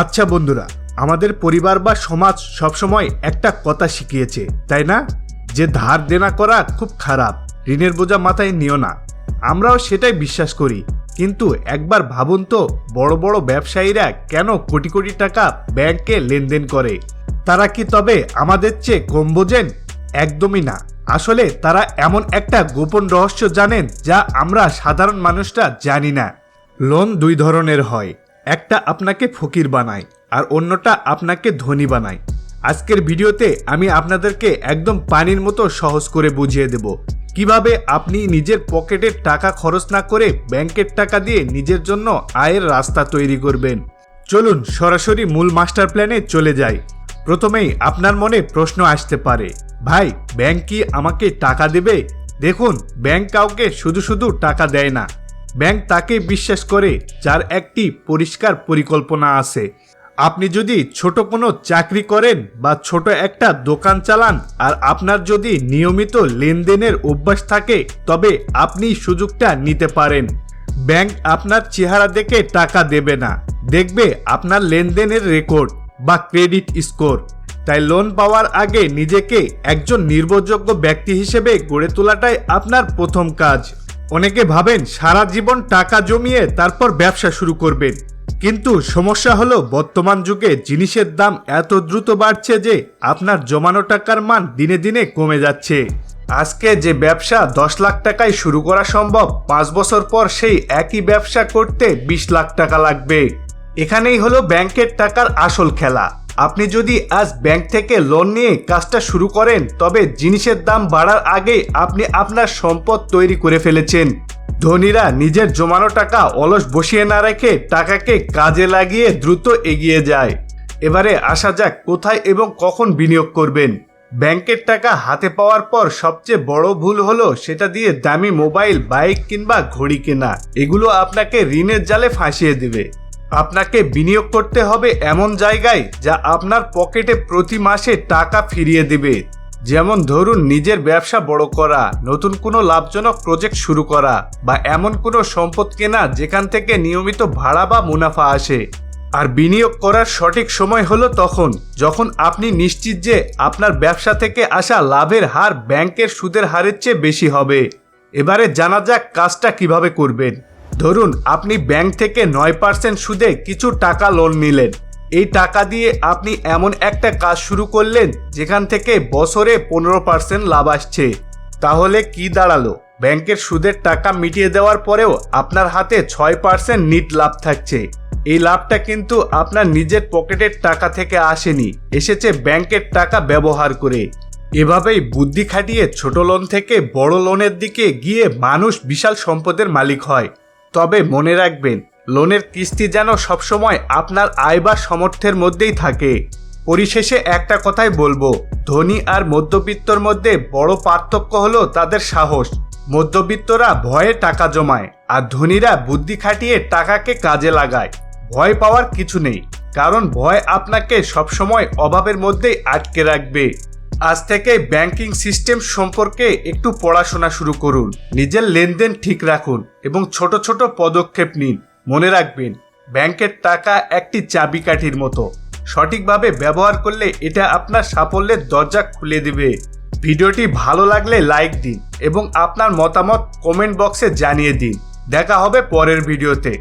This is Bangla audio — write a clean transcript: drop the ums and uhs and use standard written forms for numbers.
আচ্ছা বন্ধুরা, আমাদের পরিবার বা সমাজ সবসময় একটা কথা শিখিয়েছে, তাই না? যে ধার দেনা করা খুব খারাপ, ঋণের বোঝা মাথায় নিও না। আমরাও সেটাই বিশ্বাস করি, কিন্তু একবার ভাবুন তো, বড় বড় ব্যবসায়ীরা কেন কোটি কোটি টাকা ব্যাংকে লেনদেন করে? তারা কি তবে আমাদের চেয়ে কম বোঝেন? একদমই না। আসলে তারা এমন একটা গোপন রহস্য জানেন যা আমরা সাধারণ মানুষরা জানি না। লোন দুই ধরনের হয়, একটা আপনাকে ফকির বানায় আর অন্যটা আপনাকে ধনী বানায়। আজকের ভিডিওতে আমি আপনাদেরকে একদম পানির মতো সহজ করে বুঝিয়ে দেব কিভাবে আপনি নিজের পকেটের টাকা খরচ না করে ব্যাংকের টাকা দিয়ে নিজের জন্য আয়ের রাস্তা তৈরি করবেন। চলুন সরাসরি মূল মাস্টার প্ল্যানে চলে যাই। প্রথমেই আপনার মনে প্রশ্ন আসতে পারে, ভাই ব্যাংক কি আমাকে টাকা দেবে? দেখুন, ব্যাংক কাউকে শুধু শুধু টাকা দেয় না। ব্যাংক তাকে বিশ্বাস করে যার একটি পরিষ্কার পরিকল্পনা আছে। আপনি যদি ছোট কোনো চাকরি করেন বা ছোট একটা দোকান চালান আর আপনার যদি নিয়মিত লেনদেনের অভ্যাস থাকে, তবে আপনি সুযোগটা নিতে পারেন। ব্যাংক আপনার চেহারা দেখে টাকা দেবে না, দেখবে আপনার লেনদেনের রেকর্ড বা ক্রেডিট স্কোর। তাই লোন পাওয়ার আগে নিজেকে একজন নির্ভরযোগ্য ব্যক্তি হিসেবে গড়ে তোলাটাই আপনার প্রথম কাজ। অনেকে ভাবেন সারা জীবন টাকা জমিয়ে তারপর ব্যবসা শুরু করবেন, কিন্তু সমস্যা হলো বর্তমান যুগে জিনিসের দাম এত দ্রুত বাড়ছে যে আপনার জমানো টাকার মান দিনে দিনে কমে যাচ্ছে। আজকে যে ব্যবসা 10 লাখ টাকায় শুরু করা সম্ভব, 5 বছর পর সেই একই ব্যবসা করতে 20 লাখ টাকা লাগবে। এখানেই হলো ব্যাংকের টাকার আসল খেলা। আপনি যদি আজ ব্যাংক থেকে লোন নিয়ে কাজটা শুরু করেন, তবে জিনিসের দাম বাড়ার আগে আপনি আপনার সম্পদ তৈরি করে ফেলেছেন। ধনীরা নিজের জমানো টাকা অলস বসিয়ে না রেখে টাকাকে কাজে লাগিয়ে দ্রুত এগিয়ে যায়। এবারে আসা যাক কোথায় এবং কখন বিনিয়োগ করবেন। ব্যাংকের টাকা হাতে পাওয়ার পর সবচেয়ে বড় ভুল হলো সেটা দিয়ে দামি মোবাইল, বাইক কিংবা ঘড়ি কেনা। এগুলো আপনাকে ঋণের জালে ফাঁসিয়ে দেবে। আপনাকে বিনিয়োগ করতে হবে এমন জায়গায় যা আপনার পকেটে প্রতি মাসে টাকা ফিরিয়ে দেবে। যেমন ধরুন, নিজের ব্যবসা বড় করা, নতুন কোনো লাভজনক প্রজেক্ট শুরু করা, বা এমন কোনো সম্পদ কেনা যেখান থেকে নিয়মিত ভাড়া বা মুনাফা আসে। আর বিনিয়োগ করার সঠিক সময় হলো তখন যখন আপনি নিশ্চিত যে আপনার ব্যবসা থেকে আসা লাভের হার ব্যাংকের সুদের হারের চেয়ে বেশি হবে। এবারে জানা যাক কাজটা কিভাবে করবেন। ধরুন, আপনি ব্যাংক থেকে 9% সুদে কিছু টাকা লোন নিলেন। এই টাকা দিয়ে আপনি এমন একটা কাজ শুরু করলেন যেখান থেকে বছরে 15% লাভ আসছে। তাহলে কি দাঁড়ালো? ব্যাংকের সুদের টাকা মিটিয়ে দেওয়ার পরেও আপনার হাতে 6% নিট লাভ থাকছে। এই লাভটা কিন্তু আপনার নিজের পকেটের টাকা থেকে আসেনি, এসেছে ব্যাংকের টাকা ব্যবহার করে। এভাবেই বুদ্ধি খাটিয়ে ছোট লোন থেকে বড় লোনের দিকে গিয়ে মানুষ বিশাল সম্পদের মালিক হয়। তবে মনে রাখবেন, লোনের কিস্তি যেন সবসময় আপনার আয় বা সামর্থ্যের মধ্যেই থাকে। পরিশেষে একটা কথাই বলবো, ধনী আর মধ্যবিত্তর মধ্যে বড় পার্থক্য হলো তাদের সাহস। মধ্যবিত্তরা ভয়ে টাকা জমায় আর ধনীরা বুদ্ধি খাটিয়ে টাকাকে কাজে লাগায়। ভয় পাওয়ার কিছু নেই, কারণ ভয় আপনাকে সবসময় অভাবের মধ্যেই আটকে রাখবে। আজ থেকে ব্যাংকিং সিস্টেম সম্পর্কে একটু পড়াশোনা শুরু করুন, নিজের লেনদেন ঠিক রাখুন এবং ছোট ছোট পদক্ষেপ নিন। মনে রাখবেন, ব্যাংকের টাকা একটি চাবিকাঠির মতো। সঠিকভাবে ব্যবহার করলে এটা আপনার সাফল্যের দরজা খুলে দেবে। ভিডিওটি ভালো লাগলে লাইক দিন এবং আপনার মতামত কমেন্ট বক্সে জানিয়ে দিন। দেখা হবে পরের ভিডিওতে।